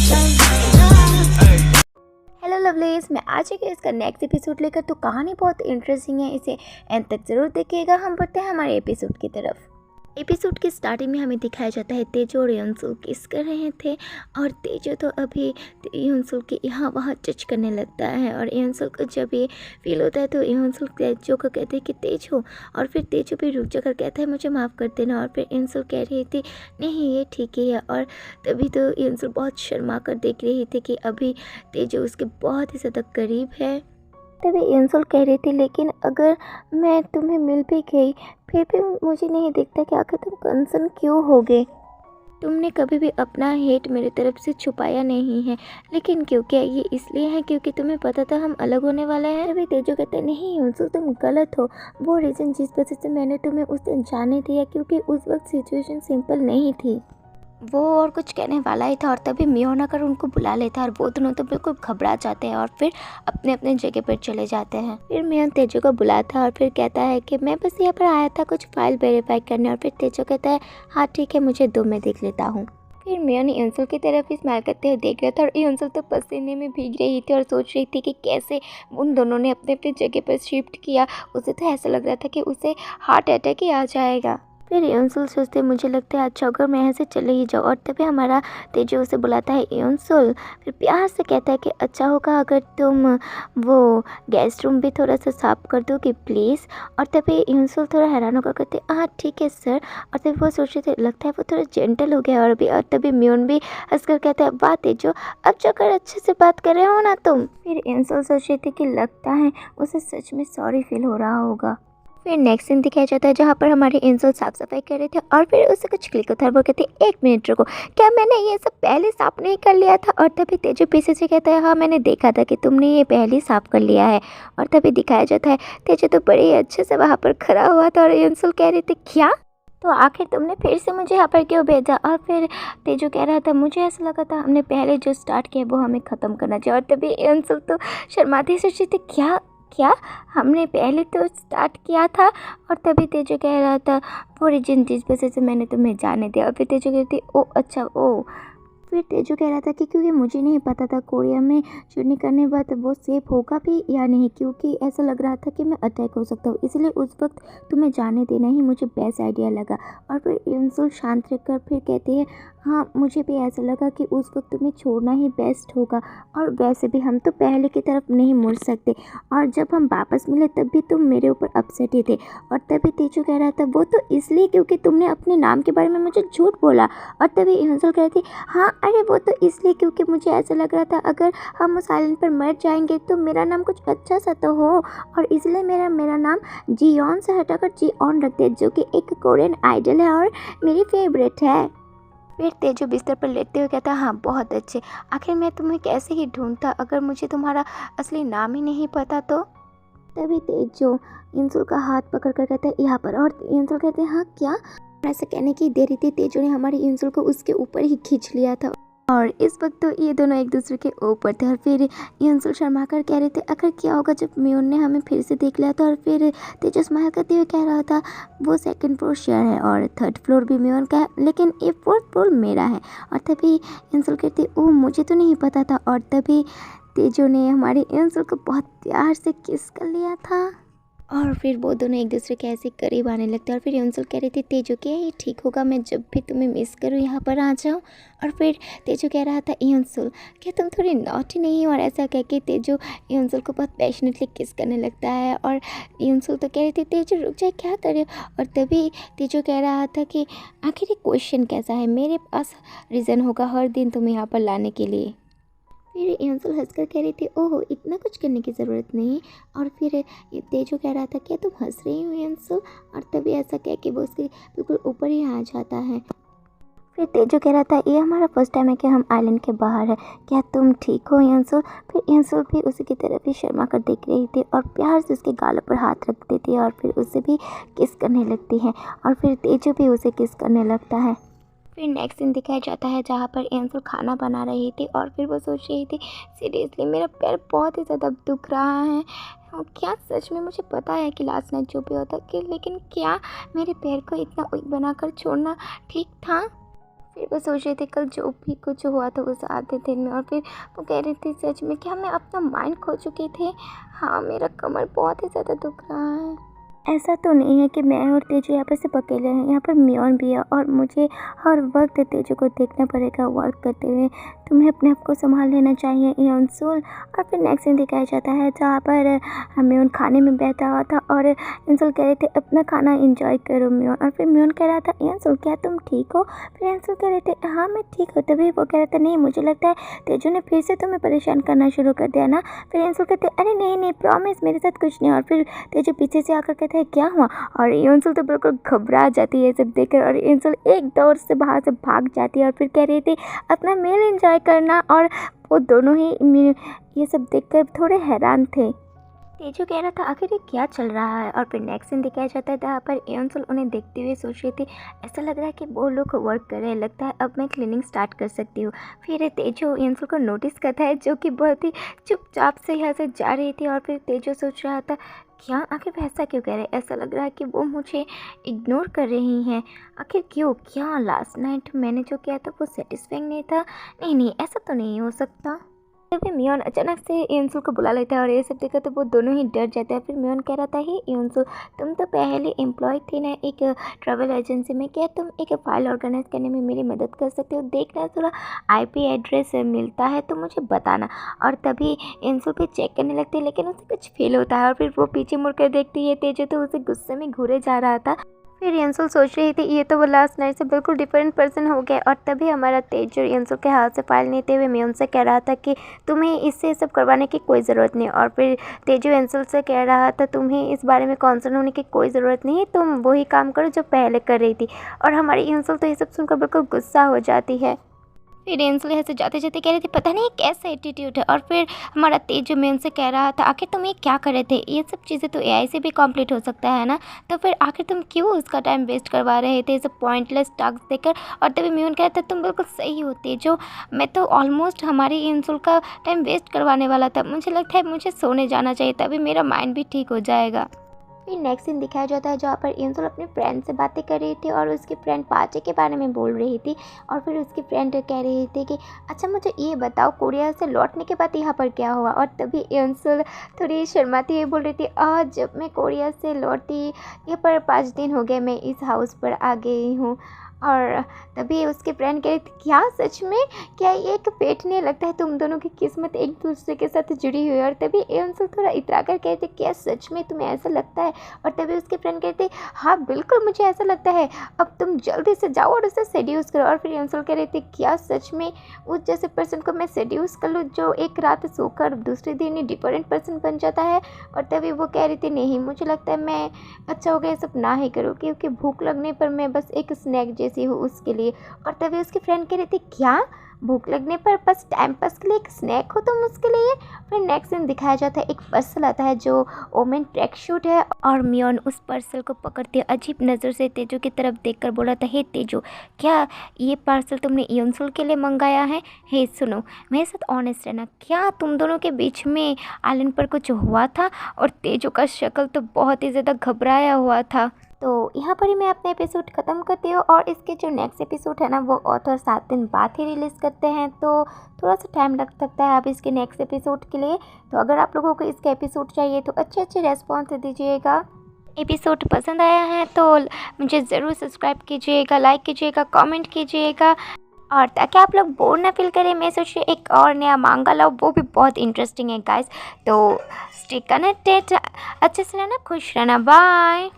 Hello lovelies, मैं आज एक इसका नेक्स्ट एपिसोड लेकर तो कहानी बहुत इंटरेस्टिंग है, इसे एंड तक ज़रूर देखिएगा। हम बढ़ते हैं हमारे एपिसोड की तरफ। एपिसोड के स्टार्टिंग में हमें दिखाया जाता है तेजो और युनसुल किस कर रहे थे और तेजो तो अभी युनसुल के यहाँ वहाँ टच करने लगता है और युनसुल को जब ये फील होता है तो युनसुल तेजो को कहते हैं कि तेजो, और फिर तेजो भी रुक जाकर कहता है मुझे माफ़ कर देना, और फिर युनसुल कह रही थी नहीं ये ठीक ही है, और तभी तो युनसुल बहुत शर्मा कर देख रही थी कि अभी तेजो उसके बहुत ही ज़्यादा करीब है। तभी युनसुल कह रही थी लेकिन अगर मैं तुम्हें मिल भी गई फिर भी मुझे नहीं दिखता कि आखिर तुम कंसर्न क्यों होगे। तुमने कभी भी अपना हेट मेरी तरफ से छुपाया नहीं है, लेकिन क्यों? क्या ये इसलिए है क्योंकि तुम्हें पता था हम अलग होने वाले हैं? तभी तेजो कहते नहीं युनसुल तुम गलत हो। वो रीज़न जिस वजह से मैंने तुम्हें उस दिन जाने दिया क्योंकि उस वक्त सिचुएशन सिंपल नहीं थी। वो और कुछ कहने वाला ही था और तभी मियोन आकर उनको बुला लेता है और वो दोनों तो बिल्कुल घबरा जाते हैं और फिर अपने अपने जगह पर चले जाते हैं। फिर मियोन तेजो को बुलाता है और फिर कहता है कि मैं बस यहाँ पर आया था कुछ फाइल वेरीफाई करने, और फिर तेजो कहता है हाँ ठीक है मुझे दो, मैं देख लेता हूँ। फिर मियोन युनसुल की तरफ ही स्माइल करते हुए देख रहा था और युनसुल तो पसीने में भीग रही थी और सोच रही थी कि कैसे उन दोनों ने अपने अपनी जगह पर शिफ्ट किया। उसे तो ऐसा लग रहा था कि उसे हार्ट अटैक ही आ जाएगा। फिर युनसुल सोचते मुझे लगता है अच्छा होगा मैं यहाँ से चले ही जाऊँ, और तभी हमारा तेजो उसे बुलाता है युनसुल। फिर प्यार से कहता है कि अच्छा होगा अगर तुम वो गेस्ट रूम भी थोड़ा सा साफ कर दोगे प्लीज़। और तभी युनसुल थोड़ा हैरान होकर कहते हाँ ठीक है सर। और तभी वो सोच रहे थे लगता है वो थोड़ा जेंटल हो गया, और तभी मियोन भी हंसकर कहता है वाह तेजो अब जाकर अच्छे से बात कर रहे हो ना तुम। फिर युनसुल सोच रही थी कि लगता है उसे सच में सॉरी फील हो रहा होगा। फिर नेक्स्ट सीन दिखाया जाता है जहाँ पर हमारे युनसुल साफ सफाई कर रहे थे और फिर उसे कुछ क्लिक होता है। वो कहते हैं एक मिनट रुको, क्या मैंने ये सब पहले साफ नहीं कर लिया था? और तभी तेजो पीछे से कहता है हाँ मैंने देखा था कि तुमने ये पहले ही साफ कर लिया है। और तभी दिखाया जाता है तेजो तो बड़े अच्छे से वहाँ पर खड़ा हुआ था और युनसुल कह रहे थे क्या, तो आखिर तुमने फिर से मुझे यहाँ पर क्यों भेजा? और फिर तेजो कह रहा था मुझे ऐसा लगा था हमने पहले जो स्टार्ट किया वो हमें ख़त्म करना चाहिए। और तभी युनसुल तो शर्माते सोचते थे क्या क्या हमने पहले तो स्टार्ट किया था। और तभी तेजो कह रहा था वो रीजन जिस वजह से मैंने तुम्हें जाने दिया। और फिर तेजो कहती ओ अच्छा ओ। फिर तेजो कह रहा था कि क्योंकि मुझे नहीं पता था कोरिया में शूटिंग करने के बाद वो सेफ होगा भी या नहीं, क्योंकि ऐसा लग रहा था कि मैं अटैक हो सकता हूँ, इसलिए उस वक्त तुम्हें जाने देना ही मुझे बेस्ट आइडिया लगा। और फिर युनसुल शांत रहकर फिर कहती है हाँ मुझे भी ऐसा लगा कि उस वक्त तुम्हें छोड़ना ही बेस्ट होगा, और वैसे भी हम तो पहले की तरफ नहीं मुड़ सकते, और जब हम वापस मिले तब भी तुम मेरे ऊपर अपसेट ही थे। और तभी तेजो कह रहा था वो तो इसलिए क्योंकि तुमने अपने नाम के बारे में मुझे झूठ बोला। और तभी युनसुल कह रही थी हाँ अरे वो तो इसलिए क्योंकि मुझे ऐसा लग रहा था अगर हम उस आइलैंड पर मर जाएंगे तो मेरा नाम कुछ अच्छा सा तो हो, और इसलिए मेरा नाम जियोन से हटाकर जियोन रख दिया जो कि एक कोरियन आइडल है और मेरी फेवरेट है। फिर तेजो बिस्तर पर लेटते हुए कहता हाँ बहुत अच्छे, आखिर मैं तुम्हें कैसे ही ढूंढता अगर मुझे तुम्हारा असली नाम ही नहीं पता तो। तभी तेजो युनसुल का हाथ पकड़ कर कहता है यहाँ पर, और युनसुल कहते हैं हाँ क्या? ऐसा कहने की देरी थी तेजो ने हमारे युनसुल को उसके ऊपर ही खींच लिया था और इस वक्त तो ये दोनों एक दूसरे के ऊपर थे। और फिर युनसुल शर्मा कर कह रहे थे आखिर क्या होगा जब मियोन ने हमें फिर से देख लिया था। और फिर तेजो स्माइल करते हुए कह रहा था वो सेकंड फ्लोर शेयर है और थर्ड फ्लोर भी मियोन का है, लेकिन ये फोर्थ फ्लोर मेरा है। और तभी युनसुल कहती ओह मुझे तो नहीं पता था। और तभी तेजो ने हमारे युनसुल को बहुत प्यार से किस कर लिया था और फिर वो दोनों एक दूसरे के ऐसे करीब आने लगते हैं। और फिर युनसुल कह रही थी तेजो क्या ये ठीक होगा मैं जब भी तुम्हें मिस करूँ यहाँ पर आ जाऊँ? और फिर तेजो कह रहा था युनसुल क्या तुम थोड़ी नॉटी नहीं हो? और ऐसा कह के तेजो युनसुल को बहुत पैशनेटली किस करने लगता है और युनसुल तो कह रही थी तेजो रुक जाए क्या कर रहे हो? और तभी तेजो कह रहा था कि आखिर ये क्वेश्चन कैसा है, मेरे पास रीज़न होगा हर दिन तुम्हें यहाँ पर लाने के लिए। फिर युनसुल हंसकर कह रही थी ओहो इतना कुछ करने की ज़रूरत नहीं। और फिर तेजो कह रहा था क्या तुम हंस रही हो युनसुल? और तभी ऐसा कह के वो उसके बिल्कुल ऊपर ही आ जाता है। फिर तेजो कह रहा था ये हमारा फर्स्ट टाइम है कि हम आइलैंड के बाहर है, क्या तुम ठीक हो युनसुल? फिर युनसुल भी उसी की तरफ ही शर्मा कर देख रही थी और प्यार से उसके गालों पर हाथ रख देती है और फिर उसे भी किस करने लगती है और फिर तेजो भी उसे किस करने लगता है। फिर नेक्स्ट सीन दिखाया जाता है जहाँ पर युनसुल खाना बना रही थी और फिर वो सोच रही थी सीरियसली मेरा पैर बहुत ही ज़्यादा दुख रहा है, क्या सच में मुझे पता है कि लास्ट नाइट जो भी होता कि लेकिन क्या मेरे पैर को इतना वीक बनाकर छोड़ना ठीक था? फिर वो सोच रहे थे कल जो भी कुछ हुआ था उस आधे दिन में, और फिर वो कह रही थी सच में क्या मैं अपना माइंड खो चुकी थी। हाँ, मेरा कमर बहुत ही ज़्यादा दुख रहा है। ऐसा तो नहीं है कि मैं और तेजू यहाँ पर सिर्फ अकेले हैं, यहाँ पर मियोन भी है और मुझे हर वक्त तेजू को देखना पड़ेगा वर्क करते हुए। तुम्हें अपने आप को संभाल लेना चाहिए इंसुल। और फिर नेक्स्ट सीन दिखाया जाता है जहाँ पर मियोन खाने में बैठा हुआ था और इंसुल कह रहे थे अपना खाना एंजॉय करो मियोन। और फिर मियोन कह रहा था इंसुल क्या तुम ठीक हो? फिर इंसुल कह रहे थे हाँ मैं ठीक हूँ। तभी वो कह रहा था नहीं मुझे लगता है तेजू ने फिर से तुम्हें परेशान करना शुरू कर दिया ना। फिर इंसुल कहते अरे नहीं नहीं प्रॉमिस मेरे साथ कुछ नहीं। और फिर तेजू पीछे से आकर कहता है क्या हुआ? और इंसुल तो बिल्कुल घबरा जाती है सब देखकर, और इंसुल एक दौड़ से बाहर से भाग जाती है और फिर कह रही थी अपना मील एंजॉय करना। और वो दोनों ही ये सब देखकर थोड़े हैरान थे। तेजू कह रहा था आखिर ये क्या चल रहा है। और फिर नेक्स्ट सीन दिखाया जाता है जहाँ पर इंसुल उन्हें देखते हुए सोच रही थी ऐसा लग रहा है कि वो लोग वर्क कर रहे हैं, लगता है अब मैं क्लीनिंग स्टार्ट कर सकती हूँ। फिर तेजू इंसुल को नोटिस करता है जो कि बहुत ही चुपचाप से यहाँ से जा रही थी। और फिर तेजू सोच रहा था क्या आखिर वो ऐसा क्यों कह रहे हैं, ऐसा लग रहा है कि वो मुझे इग्नोर कर रही हैं। आखिर क्यों? क्या लास्ट नाइट मैंने जो किया था वो सेटिस्फाइंग नहीं था? नहीं नहीं ऐसा तो नहीं हो सकता। तभी मियोन अचानक से इंसुल को बुला लेता है और ये सब देखा तो वो दोनों ही डर जाते हैं। फिर मियोन कह रहा था ही इंसुल तुम तो पहले एम्प्लॉय थी ना एक ट्रैवल एजेंसी में, क्या तुम एक फ़ाइल ऑर्गेनाइज करने में मेरी मदद कर सकते हो? देखना थोड़ा आईपी एड्रेस मिलता है तो मुझे बताना। और तभी इंसुल पे चेक करने लगती है लेकिन उसे कुछ फील होता है और फिर वो पीछे मुड़कर देखती है तेजू तो उसे गुस्से में घूरे जा रहा था। फिर इंसुल सोच रही थी ये तो वो लास्ट नाइट से बिल्कुल डिफरेंट पर्सन हो गया। और तभी हमारा तेजू इंसुल के हाथ से फाइल लेते हुए मियोन से कह रहा था कि तुम्हें इससे सब करवाने की कोई ज़रूरत नहीं। और फिर तेजू इंसुल से कह रहा था तुम्हें इस बारे में कॉन्सर्न होने की कोई ज़रूरत नहीं है, तुम वही काम करो जो पहले कर रही थी। और हमारी इंसुल तो ये सब सुनकर बिल्कुल गुस्सा हो जाती है। फिर इंसुल यहाँ से जाते जाते कह रही थी पता नहीं कैसा एटीट्यूड है। और फिर हमारा तेजू मेन से कह रहा था आखिर तुम ये क्या कर रहे थे, ये सब चीज़ें तो एआई से भी कंप्लीट हो सकता है ना, तो फिर आखिर तुम क्यों उसका टाइम वेस्ट करवा रहे थे ये सब पॉइंटलेस टास्क देकर। और तभी मेन कह रहा था तुम बिल्कुल सही हो तेजू, मैं तो ऑलमोस्ट हमारी इंसुल का टाइम वेस्ट करवाने वाला था, मुझे लगता है मुझे सोने जाना चाहिए तभी मेरा माइंड भी ठीक हो जाएगा। फिर नेक्स्ट सीन दिखाया जाता है जहाँ पर इंसुल अपने फ्रेंड से बातें कर रही थी और उसकी फ्रेंड पार्टी के बारे में बोल रही थी। और फिर उसकी फ्रेंड कह रही थी कि अच्छा मुझे ये बताओ कोरिया से लौटने के बाद यहाँ पर क्या हुआ। और तभी इंसुल थोड़ी शर्माती हुई बोल रही थी आज जब मैं कोरिया से लौटी यहाँ पर 5 दिन हो गए मैं इस हाउस पर आ गई हूँ। और तभी उसके फ्रेंड कह रही थी क्या सच में, क्या ये एक पेट नहीं लगता है तुम दोनों की किस्मत एक दूसरे के साथ जुड़ी हुई है। और तभी इंसुल थोड़ा इतरा कर कहते क्या सच में तुम्हें ऐसा लगता है। और तभी उसके फ्रेंड कहते हाँ बिल्कुल मुझे ऐसा लगता है, अब तुम जल्दी से जाओ और उसे सेड्यूस करो। और फिर इंसुल कह रही थी क्या सच में उस जैसे पर्सन को मैं सेड्यूस कर लूँ जो एक रात सोकर दूसरे दिन ही डिफरेंट पर्सन बन जाता है। और तभी वो कह रही थी नहीं मुझे लगता है मैं अच्छा हो गया सब ना ही करूँ क्योंकि भूख लगने पर मैं बस एक स्नैक जैसी हूँ उसके लिए। और तभी उसकी फ्रेंड कह रही थी क्या भूख लगने पर बस टाइम पास के लिए एक स्नैक हो तुम उसके लिए। फिर नेक्स्ट दिन दिखाया जाता है एक पार्सल आता है जो ओमेन ट्रैक सूट है और मियोन उस पार्सल को पकड़ते अजीब नज़र से तेजू की तरफ देखकर बोला था हे तेजू क्या ये पार्सल तुमने इंसुल के लिए मंगाया है? हे सुनो मेरे साथ ऑनेस्ट रहना, क्या तुम दोनों के बीच में आइलैंड पर कुछ हुआ था? और तेजू का शक्ल तो बहुत ही ज़्यादा घबराया हुआ था। तो यहाँ पर ही मैं अपना एपिसोड ख़त्म करती हूँ और इसके जो नेक्स्ट एपिसोड है ना वो ऑथर 7 दिन बाद ही रिलीज़ करते हैं तो थोड़ा सा टाइम लग सकता है अब इसके नेक्स्ट एपिसोड के लिए। तो अगर आप लोगों को इसका एपिसोड चाहिए तो अच्छे अच्छे रेस्पॉन्स दीजिएगा। एपिसोड पसंद आया है तो मुझे ज़रूर सब्सक्राइब कीजिएगा, लाइक कीजिएगा, कमेंट कीजिएगा और ताकि आप लोग बोर ना फील करें मैं सोच रही एक और नया मांगा लाओ वो भी बहुत इंटरेस्टिंग है गाइस। तो स्टे कनेक्टेड, अच्छे से रहना, खुश रहना, बाय।